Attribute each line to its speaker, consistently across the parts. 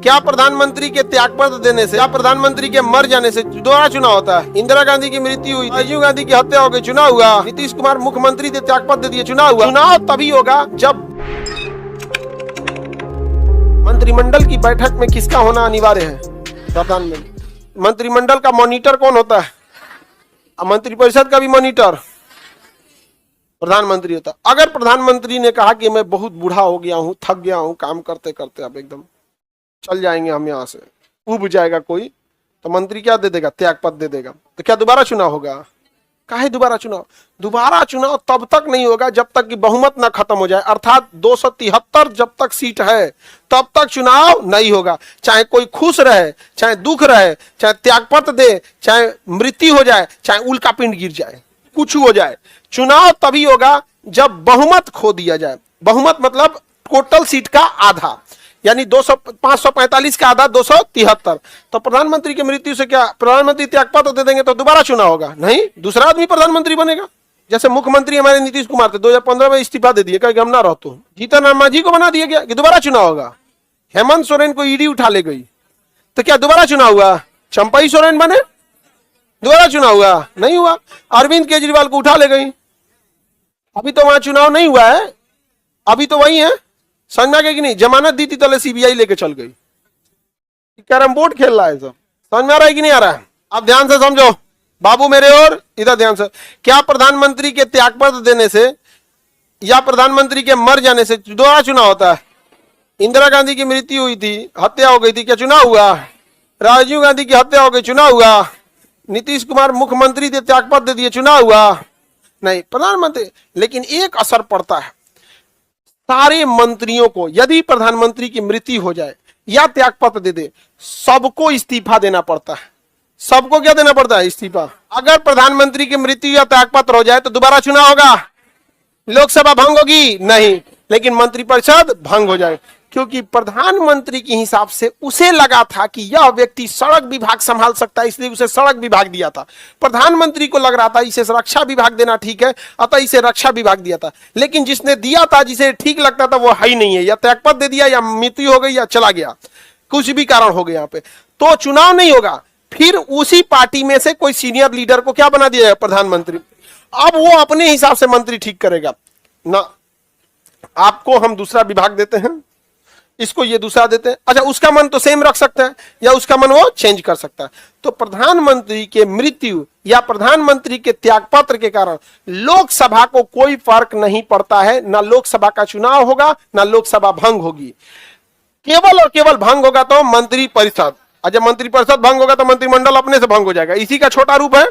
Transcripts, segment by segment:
Speaker 1: क्या प्रधानमंत्री के त्यागपत्र देने से या प्रधानमंत्री के मर जाने से दोबारा चुनाव होता है? इंदिरा गांधी की मृत्यु हुई, राजीव गांधी की हत्या हो गई, चुनाव हुआ। नीतीश कुमार मुख्यमंत्री थे, त्यागपत्र दे दिए, चुनाव हुआ। चुनाव तभी होगा जब मंत्रिमंडल की बैठक में किसका होना अनिवार्य है? प्रधानमंत्री। मंत्रिमंडल का मॉनिटर कौन होता है? मंत्रिपरिषद का भी मॉनिटर प्रधानमंत्री होता। अगर प्रधानमंत्री ने कहा कि मैं बहुत बूढ़ा हो गया हूं, थक गया हूं काम करते करते, अब एकदम चल जाएंगे हम यहां से, उब जाएगा कोई, तो मंत्री क्या दे देगा? त्यागपत्र दे देगा। तो क्या दोबारा चुनाव होगा? काहे दोबारा चुनाव? दोबारा चुनाव तब तक नहीं होगा जब तक कि बहुमत ना खत्म हो जाए, अर्थात 273 जब तक सीट है तब तक चुनाव नहीं होगा। चाहे कोई खुश रहे, चाहे दुख रहे, चाहे त्यागपत्र दे, चाहे मृत्यु हो जाए, चाहे उल्का पिंड गिर जाए, कुछ हो जाए, चुनाव तभी होगा जब बहुमत खो दिया जाए। बहुमत मतलब टोटल सीट का आधा, यानी 545 का आधा 273। तो प्रधानमंत्री की मृत्यु से क्या प्रधानमंत्री त्यागपत्र दे देंगे तो दोबारा चुनाव होगा? नहीं, दूसरा आदमी प्रधानमंत्री बनेगा। जैसे मुख्यमंत्री हमारे नीतीश कुमार थे, 2015 में इस्तीफा दे दिए, कहीं हम ना रहते, जीतन राम मांझी को बना दिया गया कि दोबारा चुनाव होगा। हेमंत सोरेन को ईडी उठा ले गई तो क्या दोबारा चुनाव हुआ? चंपई सोरेन बने, दोबारा चुनाव हुआ? नहीं हुआ। अरविंद केजरीवाल को उठा ले गई, अभी तो वहां चुनाव नहीं हुआ है, अभी तो वही है। समझ में आ गया कि नहीं? जमानत दी थी तो सीबीआई लेके चल गई। कैरम बोर्ड खेल रहा है सब। समझ में आ रहा है कि नहीं आ रहा है? अब ध्यान से समझो बाबू मेरे, और इधर ध्यान से। क्या प्रधानमंत्री के त्यागपत्र देने से या प्रधानमंत्री के मर जाने से दोबारा चुनाव होता है? इंदिरा गांधी की मृत्यु हुई थी, हत्या हो गई थी, क्या चुनाव हुआ? राजीव गांधी की हत्या हो गई, चुनाव हुआ। नीतीश कुमार मुख्यमंत्री थे, त्यागपत्र दे दिए, चुनाव हुआ? नहीं, प्रधानमंत्री। लेकिन एक असर पड़ता है सारे मंत्रियों को, यदि प्रधानमंत्री की मृत्यु हो जाए या त्यागपत्र दे दे, सबको इस्तीफा देना पड़ता है। सबको क्या देना पड़ता है? इस्तीफा। अगर प्रधानमंत्री की मृत्यु या त्यागपत्र हो जाए तो दोबारा चुनाव होगा? लोकसभा भंग होगी? नहीं, लेकिन मंत्रिपरिषद भंग हो जाए, क्योंकि प्रधानमंत्री के हिसाब से उसे लगा था कि यह व्यक्ति सड़क विभाग संभाल सकता है, इसलिए उसे सड़क विभाग दिया था। प्रधानमंत्री को लग रहा था इसे रक्षा विभाग देना ठीक है, अतः इसे रक्षा विभाग दिया था। लेकिन जिसने दिया था, जिसे ठीक लगता था, वो है ही नहीं है, या त्यागपत्र दे दिया, या मृत्यु हो गई, या चला गया, कुछ भी कारण हो गया यहाँ पे, तो चुनाव नहीं होगा। फिर उसी पार्टी में से कोई सीनियर लीडर को क्या बना दिया है? प्रधानमंत्री। अब वो अपने हिसाब से मंत्री ठीक करेगा ना, आपको हम दूसरा विभाग देते हैं, इसको ये दूसरा देते हैं। अच्छा, उसका मन तो सेम रख सकता है या उसका मन वो चेंज कर सकता है। तो प्रधानमंत्री के मृत्यु या प्रधानमंत्री के त्यागपत्र के कारण लोकसभा को कोई फर्क नहीं पड़ता है। ना लोकसभा का चुनाव होगा, ना लोकसभा भंग होगी। केवल और केवल भंग होगा तो मंत्रिपरिषद। जब मंत्रिपरिषद भंग होगा तो मंत्रिमंडल अपने से भंग हो जाएगा। इसी का छोटा रूप है,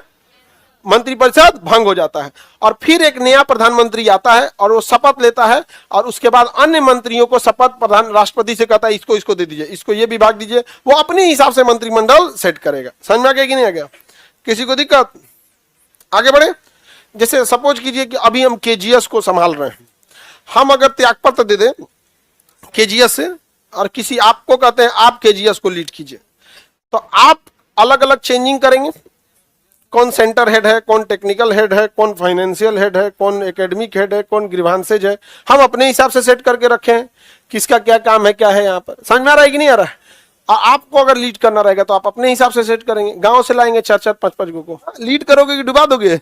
Speaker 1: मंत्रिपरिषद भंग हो जाता है और फिर एक नया प्रधानमंत्री आता है और वो शपथ लेता है, और उसके बाद अन्य मंत्रियों को शपथ प्रधान राष्ट्रपति से कहता है इसको इसको दे दीजिए, इसको ये विभाग दीजिए। वो अपने हिसाब से मंत्रिमंडल सेट करेगा। समझ में आ गया कि नहीं आ गया? किसी को दिक्कत? आगे बढ़े। जैसे सपोज कीजिए कि अभी हम केजीएस को संभाल रहे हैं, हम अगर त्यागपत्र दे दें केजीएस से और किसी आपको कहते हैं आप केजीएस को लीड कीजिए, तो आप अलग अलग चेंजिंग करेंगे। कौन सेंटर हेड है, कौन टेक्निकल हेड है, कौन फाइनेंशियल हेड है, कौन एकेडमिक हेड है, कौन ग्रीवांसेज है, हम अपने हिसाब से सेट करके रखे हैं किसका क्या काम है, क्या है यहाँ पर। समझ में आ रहा है कि नहीं आ रहा है? आपको अगर लीड करना रहेगा तो आप अपने हिसाब से सेट करेंगे। गांव से लाएंगे 4-4, 5-5 को लीड करोगे कि डुबा दोगे?